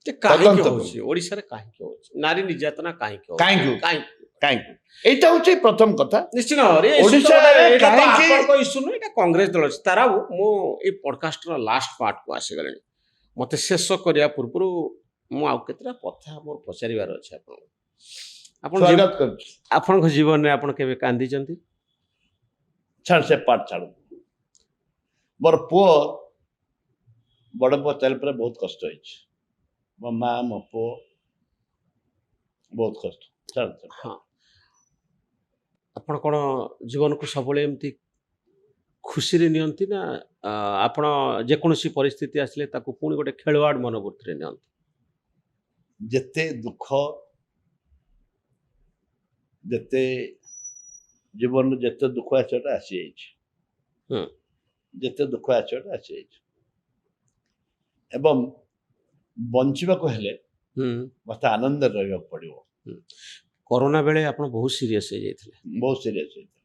ଯେ କାହିଁକି ତଦନ୍ତ ହଉଛି ଓଡ଼ିଶାରେ କାହିଁକି ହଉଛି ନାରୀ ନିର୍ଯାତନା କାହିଁକି ହଉଛି କାହିଁକି? କାହିଁକି କାହିଁକି ଏଇଟା ହଉଛି ପ୍ରଥମ କଥା। ନିଶ୍ଚିତ ଭାବରେ ଓଡ଼ିଶାରେ ଏଇଟା ତ କାହିଁକି? ଆପଣଙ୍କ ଇସ୍ୟୁ ନୁହେଁ ଏଇଟା କଂଗ୍ରେସ ଦଳ ଅଛି ତାର ମୁଁ ଏଇ ପଡକାଷ୍ଟର ଲାଷ୍ଟ ପାର୍ଟକୁ ଆସିଗଲିଣି ମତେ ଶେଷ କରିବା ପୂର୍ବରୁ ମୁଁ ଆଉ କେତେଟା କଥା ମୋର ପଚାରିବାର ଅଛି ଆପଣଙ୍କୁ ଆପଣ ସ୍ୱାଗତ କରୁଛି। ଆପଣଙ୍କ ଜୀବନରେ ଆପଣ କେବେ କାନ୍ଦିଛନ୍ତି ଛାଡ଼ ସେ ପାଠ ଛାଡ଼। ମୋର ପୁଅ ବଡ଼ ପୁଅ ଚାଲି ପରେ ବହୁତ କଷ୍ଟ ହେଇଛି। ମୋ ମା ମୋ ପୁଅ ବହୁତ କଷ୍ଟ। ଛାଡ଼ ଛାଡ଼। ହଁ ଆପଣ କ'ଣ ଜୀବନକୁ ସବୁବେଳେ ଏମିତି ଖୁସିରେ ନିଅନ୍ତି ନା ଆପଣ ଯେକୌଣସି ପରିସ୍ଥିତି ଆସିଲେ ତାକୁ ପୁଣି ଗୋଟେ ଖେଳୱାଡ଼ ମନୋବୃତ୍ତିରେ ନିଅନ୍ତି ଯେତେ ଦୁଃଖ ଯେତେ ଜୀବନରେ ଯେତେ ଦୁଃଖ ଆସିବାଟା ଆସିଯାଇଛି ହୁଁ ଯେତେ ଦୁଃଖ ଆସିବାଟା ଆସିଯାଇଛି ଏବଂ ବଞ୍ଚିବାକୁ ହେଲେ ହୁଁ ମୋତେ ଆନନ୍ଦରେ ରହିବାକୁ ପଡ଼ିବ। କରୋନା ବେଳେ ଆପଣ ବହୁତ ସିରିୟସ୍ ହେଇଯାଇଥିଲେ ବହୁତ ସିରିୟସ୍ ହେଇଥିଲା।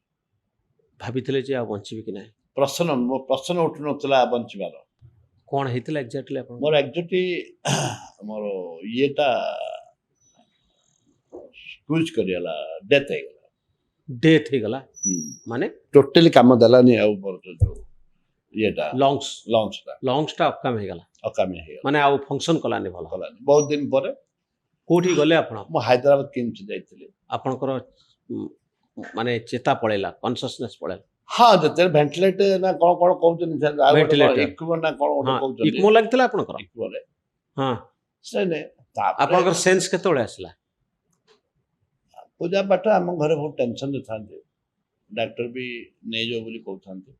ଭାବିଥିଲେ ଯେ ଆଉ ବଞ୍ଚିବି କି ନାହିଁ ମୋ ପ୍ରଶ୍ନ ଉଠୁନଥିଲା ବଞ୍ଚିବାର। କ'ଣ ହେଇଥିଲା ଏକ୍ଜାକ୍ଟଲି ଆପଣ ମୋର ଆକ୍ଚୁଆଲି ମୋର ଇଏଟା ସ୍କୁଇଜ୍ କରିଗଲା ଡେଥ୍ ହେଇଗଲା। ଡେଥ୍ ହେଇଗଲା ମାନେ ଟୋଟାଲି କାମ ଦେଲାନି ଆଉ ମୋର ଯୋଉ ଇଏଟା ଲଙ୍ଗସଟା ଲଂସଟା ଅକାମ ହେଇଗଲା ଅକାମୀ ହେଇଗଲା ମାନେ ଆଉ ଫଙ୍କସନ୍ କଲାନି ଭଲ କଲାନି। ବହୁତ ଦିନ ପରେ କୋଉଠି ଗଲେ ଆପଣ ମୁଁ ହାଇଦ୍ରାବାଦ କିମ୍ସ ଯାଇଥିଲି। ଆପଣଙ୍କର ମାନେ ଚେତା ପଳେଇଲା କନସିୟସନେସ୍ ପଳେଇଲା ହଁ ଯେତେବେଳେ ଭେଣ୍ଟିଲେଟର ନା କ'ଣ କ'ଣ କହୁଛନ୍ତି ଆଉ ଗୋଟେ Ventilator. ଇକ୍ମୋ ନା କ'ଣ ଗୋଟେ ହଁ କହୁଛନ୍ତି ଇକ୍ମୋ ଲାଗିଥିଲା ଆପଣଙ୍କର ଇକ୍ମୋରେ ହଁ ସେ ତାପରେ ଆପଣଙ୍କର ସେନ୍ସ କେତେବେଳେ ଆସିଲା ପୂଜା ପାଠ ଆମ ଘରେ ବହୁତ ଟେନସନରେ ଥାନ୍ତି। ଡାକ୍ତର ବି ନେଇଯାଉ ବୋଲି କହୁଥାନ୍ତି।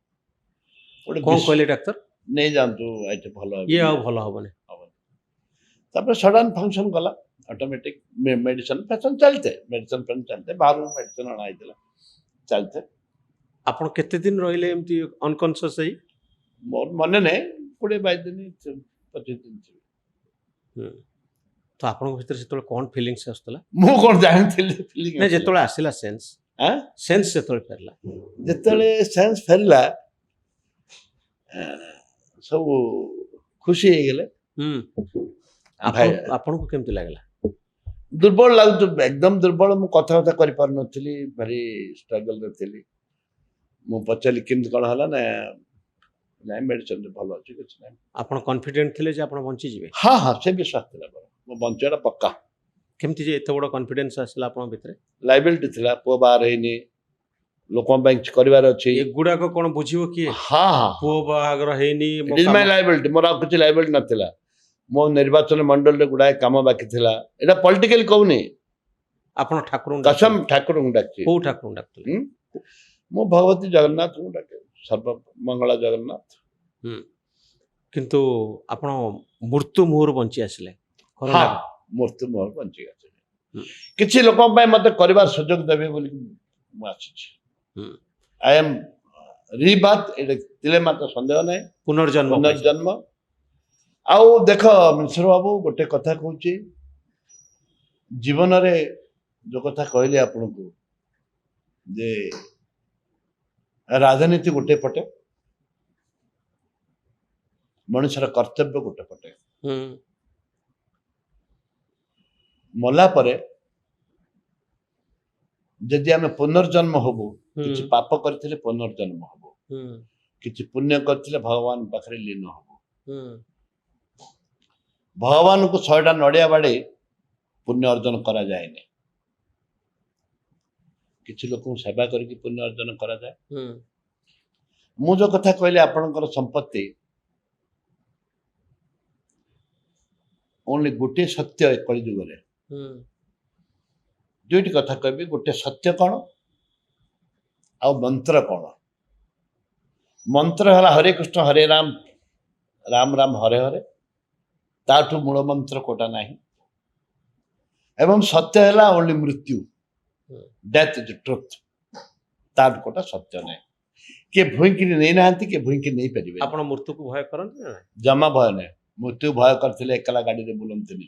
ଗୋଟେ କ'ଣ କହିଲେ ଡାକ୍ତର ନେଇଯାଆନ୍ତୁ ଏଠି ଭଲ ହେବ ଇଏ ଆଉ ଭଲ ହବନି ହବନି। ତାପରେ ସଡନ୍ ଫଙ୍କସନ୍ କଲା ଅଟୋମେଟିକ ମେଡିସିନ ଫେସନ ଚାଲିଥାଏ ମେଡିସିନ ଫେସନ ଚାଲିଥାଏ ବାହାରୁ ମେଡିସିନ ଅଣା ହେଇଥିଲା ଚାଲିଥାଏ। ଆପଣ କେତେ ଦିନ ରହିଲେ ଏମିତି ଅନକନସିୟସ୍ ହେଇ ମୋର ମନେ ନାହିଁ 20-22 ଦିନ 25 ଦିନ ଥିବ। ତ ଆପଣଙ୍କ ଭିତରେ ସେତେବେଳେ କ'ଣ ଫିଲିଙ୍ଗସ୍ ଆସୁଥିଲା ମୁଁ କ'ଣ ଜାଣିଥିଲି ନା ଯେତେବେଳେ ଆସିଲା ସେନ୍ସ ଯେତେବେଳେ ଫେରିଲା ଯେତେବେଳେ ସେନ୍ସ ଫେରିଲା ସବୁ ଖୁସି ହେଇଗଲେ। ଆପଣଙ୍କୁ କେମିତି ଲାଗିଲା ଦୁର୍ବଳ ଲାଗୁଛି ଏକଦମ ଦୁର୍ବଳ। ମୁଁ କଥାବାର୍ତ୍ତା କରିପାରୁନଥିଲି ଭାରି ଷ୍ଟ୍ରଗଲରେ ଥିଲି। ମୁଁ ପଚାରିଲି କେମିତି କ'ଣ ହେଲା ନା ନାଇଁ ମେଡିସିନରେ ଭଲ ଅଛି କିଛି ନାହିଁ। ଆପଣ କନଫିଡେଣ୍ଟ ଥିଲେ ଯେ ଆପଣ ବଞ୍ଚିଯିବେ ହଁ ହଁ ସେ ବିଶ୍ୱାସ ଥିଲା ମୋର ମୋ ବଞ୍ଚିବାଟା ପକ୍କା। କେମିତି ଯେ ଏତେ ବଡ଼ କନଫିଡେନ୍ସ ଆସିଲା ଆପଣଙ୍କ ଭିତରେ ଲାଇବିଲିଟି ଥିଲା ପୁଅ ବାହାର ହେଇନି ଲୋକଙ୍କ ପାଇଁ କିଛି କରିବାର ଅଛି। ଏଗୁଡ଼ାକ କ'ଣ ବୁଝିବ କିଏ ହଁ ହଁ ପୁଅ ବାହାଘର ହେଇନି ଇଟ୍ ଇଜ୍ ମାଇ ଲାଇବିଲିଟି। ମୋର ଆଉ କିଛି ଲାଇବିଲିଟି ନଥିଲା। ମୋ ନିର୍ବାଚନ ମଣ୍ଡଳୀରେ ଗୁଡ଼ାଏ କାମ ବାକି ଥିଲା। ଏଇଟା ପଲିଟିକାଲି କହୁନି ଆପଣ ଠାକୁରଙ୍କୁ କସମ ଠାକୁରଙ୍କୁ ଡାକିଛି। କୋଉ ଠାକୁରଙ୍କୁ ଡାକୁଥିଲେ ମୁଁ ଭଗବତୀ ଜଗନ୍ନାଥଙ୍କୁ ଡାକେ ସର୍ବମଙ୍ଗଳା ଜଗନ୍ନାଥ। କିନ୍ତୁ ଆପଣ ମୃତ୍ୟୁ ମୁହଁରୁ ବଞ୍ଚି ଆସିଲେ ହଁ ମୃତ୍ୟୁ ମୁହଁରୁ ବଞ୍ଚି ଆସିଲେ। କିଛି ଲୋକଙ୍କ ପାଇଁ ମୋତେ କରିବାର ସୁଯୋଗ ଦେବେ ବୋଲି ମୁଁ ଆସିଛି। ଆଇ ଏମ୍ ରିବାର୍ଥ ଏଇଟା ଥିଲେ ମାତ୍ର ସନ୍ଦେହ ନାହିଁ ପୁନର୍ଜନ୍ମ। ଆଉ ଦେଖ ମିଶ୍ର ବାବୁ ଗୋଟେ କଥା କହୁଛି ଜୀବନରେ ଯୋଉ କଥା କହିଲି ଆପଣଙ୍କୁ ଯେ ରାଜନୀତି ଗୋଟେ ପଟେ ମଣିଷର କର୍ତ୍ତବ୍ୟ ଗୋଟେ ପଟେ। ମଲା ପରେ ଯଦି ଆମେ ପୁନର୍ଜନ୍ମ ହବୁ କିଛି ପାପ କରିଥିଲେ ପୁନର୍ଜନ୍ମ ହବୁ କିଛି ପୁଣ୍ୟ କରିଥିଲେ ଭଗବାନ ପାଖରେ ଲୀନ ହବୁ। ଭଗବାନଙ୍କୁ 100ଟା ନଡ଼ିଆ ବାଡ଼େଇ ପୁଣ୍ୟ ଅର୍ଜନ କରାଯାଏନି। କିଛି ଲୋକଙ୍କୁ ସେବା କରିକି ପୁଣ୍ୟ ଅର୍ଜନ କରାଯାଏ। ମୁଁ ଯୋଉ କଥା କହିଲି ଆପଣଙ୍କର ସମ୍ପତ୍ତି ଓନ୍ଲି ଗୋଟିଏ ସତ୍ୟ ଏ କଳିଯୁଗରେ ଦୁଇଟି କଥା କହିବି ଗୋଟେ ସତ୍ୟ କ'ଣ ଆଉ ମନ୍ତ୍ର କ'ଣ। ମନ୍ତ୍ର ହେଲା ହରେ କୃଷ୍ଣ ହରେ ରାମ ରାମ ରାମ ହରେ ହରେ ତାଠୁ ମୂଳ ମନ୍ତ୍ର କୋଟା ନାହିଁ। ଏବଂ ସତ୍ୟ ହେଲା ଓନ୍ଲି ମୃତ୍ୟୁ ଡେଥ୍ ଇଜ୍ ଟ୍ରୁଥ୍ ତାଠୁ କୋଟା ସତ୍ୟ ନାହିଁ। କିଏ ଭୁଇଁକିରି ନେଇନାହାନ୍ତି କିଏ ଭୁଇଁକିରି ନେଇପାରିବେ। ଆପଣ ମୃତ୍ୟୁକୁ ଭୟ କରନ୍ତି ନା ଜମା ଭୟ ନାହିଁ। ମୃତ୍ୟୁ ଭୟ କରିଥିଲେ ଏକଲା ଗାଡ଼ିରେ ବୁଲନ୍ତିନି।